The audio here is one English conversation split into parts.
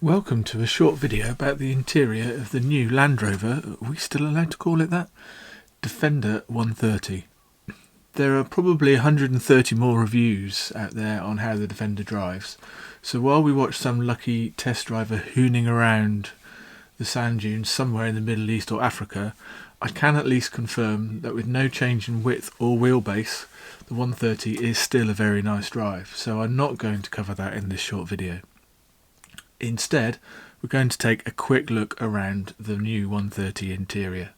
Welcome to a short video about the interior of the new Land Rover, are we still allowed to call it that? Defender 130. There are probably 130 more reviews out there on how the Defender drives, so while we watch some lucky test driver hooning around the sand dunes somewhere in the Middle East or Africa, I can at least confirm that with no change in width or wheelbase, the 130 is still a very nice drive, so I'm not going to cover that in this short video. Instead, we're going to take a quick look around the new 130 interior.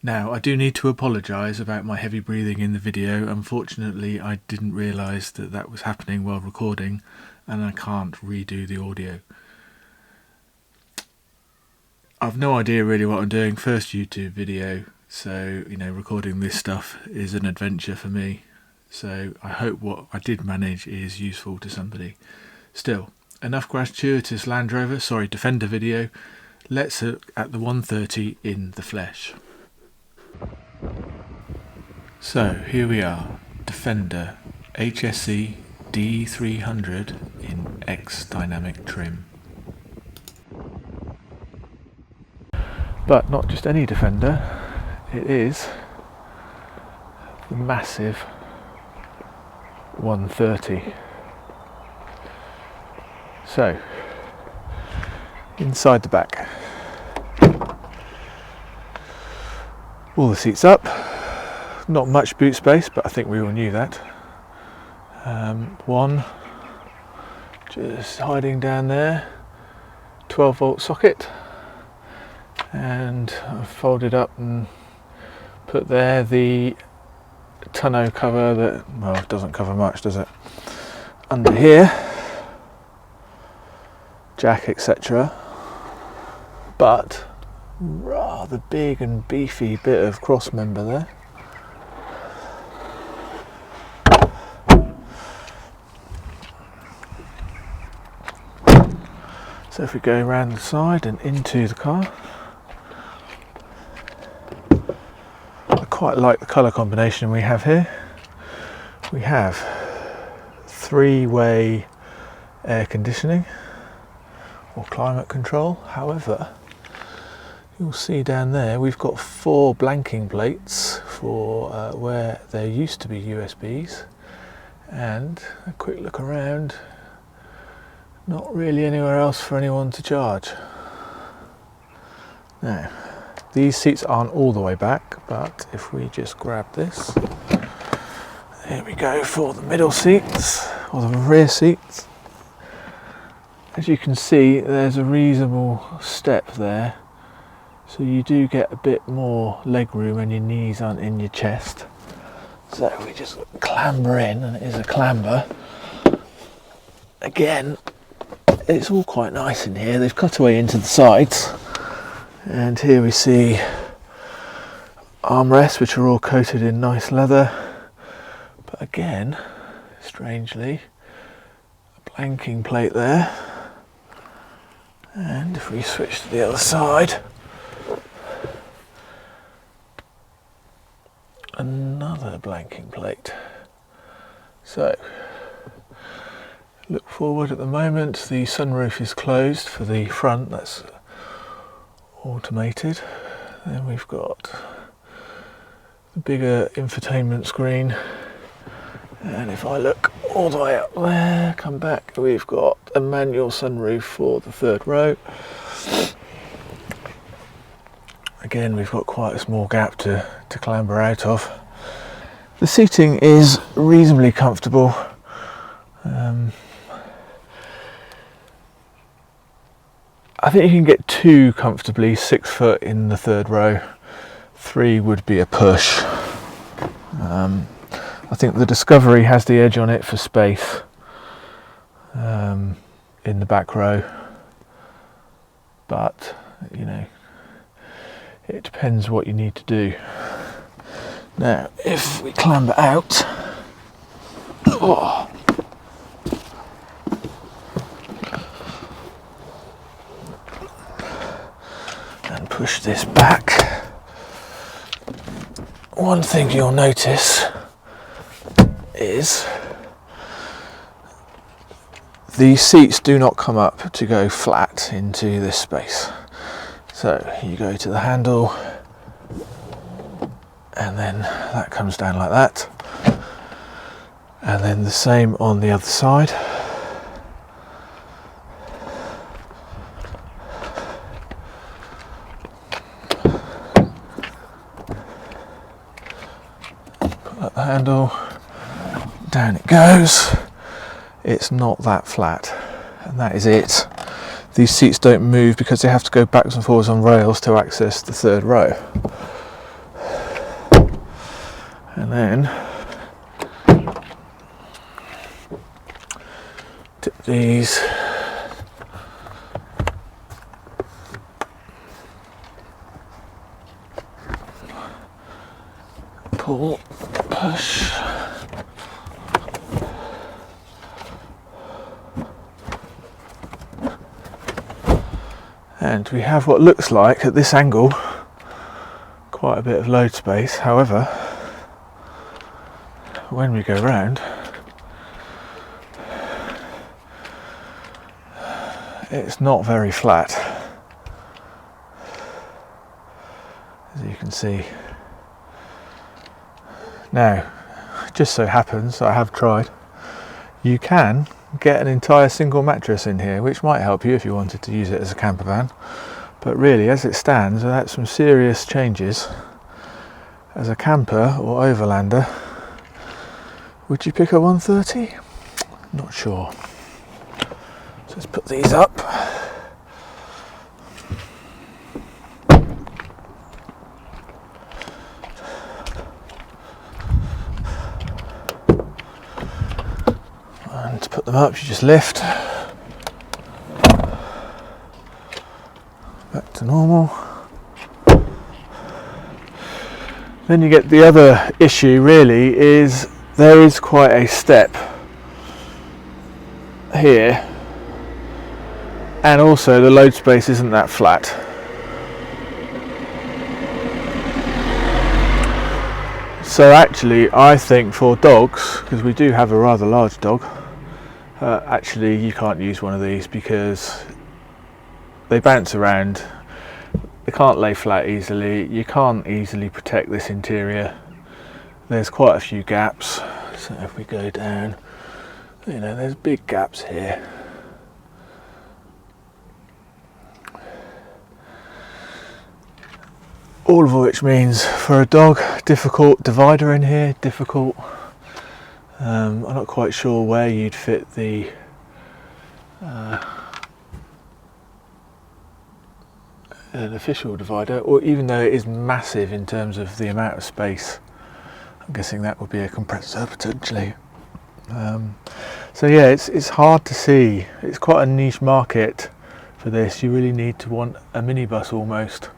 Now, I do need to apologise about my heavy breathing in the video. Unfortunately, I didn't realise that that was happening while recording, and I can't redo the audio. I've no idea really what I'm doing. First YouTube video, so recording this stuff is an adventure for me. So I hope what I did manage is useful to somebody. Still, enough gratuitous Defender video. Let's look at the 130 in the flesh. So here we are, Defender HSE D300 in X-Dynamic trim. But not just any Defender, it is the massive 130. So, inside the back, all the seats up, not much boot space, but I think we all knew that. One just hiding down there, 12 volt socket, and I've folded up and put there the tonneau cover that, well, it doesn't cover much, does it? Under here, jack, etc., but rather big and beefy bit of cross member there. So if we go around the side and into the car, I quite like the colour combination we have here. We have 3-way air conditioning or climate control. However, you'll see down there we've got 4 blanking plates for where there used to be USBs, and a quick look around, not really anywhere else for anyone to charge. Now, these seats aren't all the way back, but if we just grab this, there we go for the middle seats, or the rear seats. As you can see, there's a reasonable step there, so you do get a bit more leg room and your knees aren't in your chest. So we just clamber in, and it is a clamber. Again, it's all quite nice in here. They've cut away into the sides, and here we see armrests which are all coated in nice leather, but again, strangely, a blanking plate there. And if we switch to the other side, another blanking plate. So, look forward at the moment, the sunroof is closed for the front, that's automated. Then we've got the bigger infotainment screen, and if I look all the way up there, come back, we've got a manual sunroof for the 3rd row. Again, we've got quite a small gap to clamber out of. The seating is reasonably comfortable. I think you can get 2 comfortably, 6 foot in the 3rd row. 3 would be a push. I think the Discovery has the edge on it for space in the back row, but it depends what you need to do. Now, if we clamber out, and push this back, one thing you'll notice is these seats do not come up to go flat into this space. So you go to the handle, and then that comes down like that. And then the same on the other side. Pull up the handle, down it goes. It's not that flat, and that is it. These seats don't move because they have to go backwards and forwards on rails to access the third row. And then tip these pull, push. And we have what looks like, at this angle, quite a bit of load space. However, when we go round, it's not very flat, as you can see. Now, just so happens, I have tried, you can get an entire single mattress in here, which might help you if you wanted to use it as a camper van. But really, as it stands, without some serious changes, as a camper or overlander, would you pick a 130? Not sure. So let's put these up. And to put them up, you just lift. Back to normal. Then you get the other issue, really, is there is quite a step here, and also the load space isn't that flat. So actually, I think for dogs, because we do have a rather large dog, actually you can't use one of these because they bounce around, they can't lay flat easily, you can't easily protect this interior. There's quite a few gaps, so if we go down, you know, there's big gaps here. All of which means for a dog, difficult divider in here, difficult. I'm not quite sure where you'd fit the an official divider, or even though it is massive in terms of the amount of space. I'm guessing that would be a compressor potentially. So yeah, it's hard to see. It's quite a niche market for this. You really need to want a minibus almost,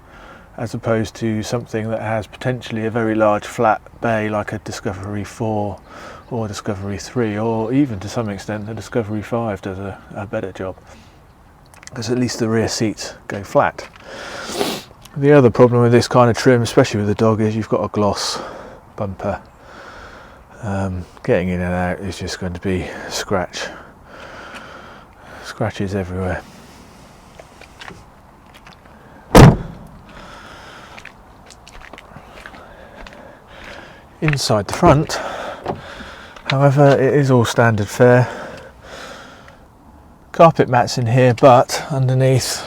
as opposed to something that has potentially a very large flat bay like a Discovery 4 or Discovery 3, or even to some extent the Discovery 5 does a better job, because at least the rear seats go flat. The other problem with this kind of trim, especially with a dog, is you've got a gloss bumper. Getting in and out is just going to be scratches everywhere. Inside the front, however, it is all standard fare. Carpet mats in here, but underneath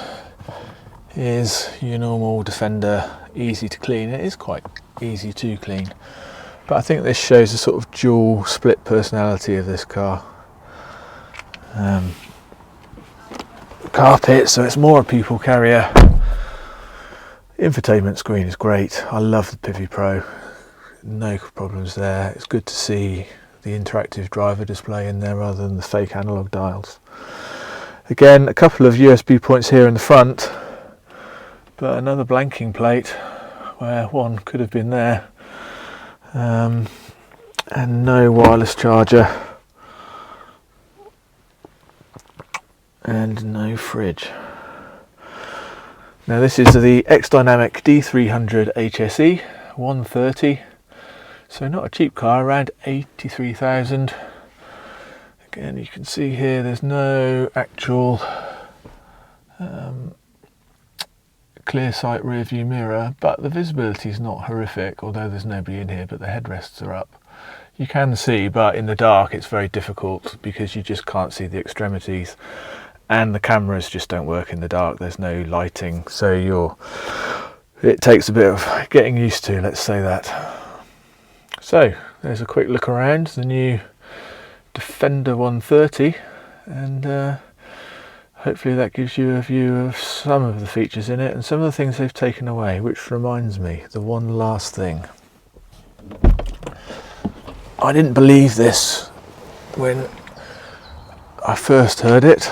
is your normal Defender, easy to clean. It is quite easy to clean, but I think this shows the sort of dual split personality of this car. Carpet, so it's more a people carrier. Infotainment screen is great. I love the Pivi Pro. No problems there. It's good to see the interactive driver display in there rather than the fake analog dials. Again, a couple of USB points here in the front, but another blanking plate where one could have been there, and no wireless charger and no fridge. Now this is the X-Dynamic D300 HSE 130. So not a cheap car, around 83,000. Again, you can see here there's no actual clear sight rear view mirror, but the visibility is not horrific, although there's nobody in here, but the headrests are up. You can see, but in the dark it's very difficult because you just can't see the extremities, and the cameras just don't work in the dark. There's no lighting, so it takes a bit of getting used to, let's say that. So there's a quick look around the new Defender 130, and hopefully that gives you a view of some of the features in it and some of the things they've taken away, which reminds me, the one last thing. I didn't believe this when I first heard it.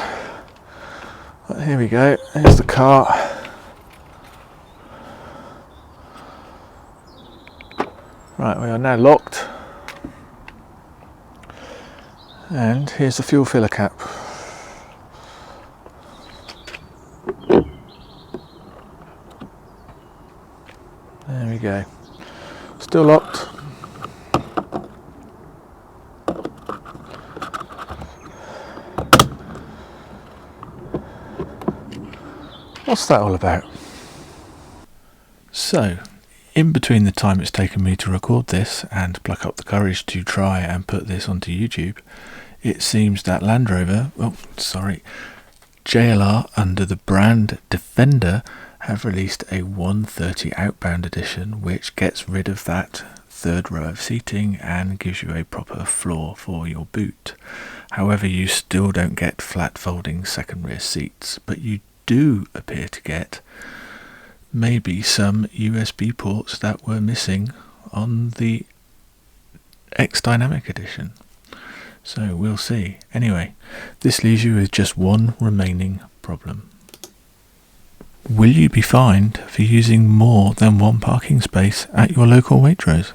But here we go, there's the car. Right, we are now locked. And here's the fuel filler cap. There we go. Still locked. What's that all about? So, in between the time it's taken me to record this and pluck up the courage to try and put this onto YouTube, it seems that Land Rover, JLR under the brand Defender have released a 130 Outbound edition, which gets rid of that third row of seating and gives you a proper floor for your boot. However, you still don't get flat folding second rear seats, but you do appear to get maybe some USB ports that were missing on the X-Dynamic edition. So we'll see. Anyway, this leaves you with just one remaining problem. Will you be fined for using more than one parking space at your local Waitrose?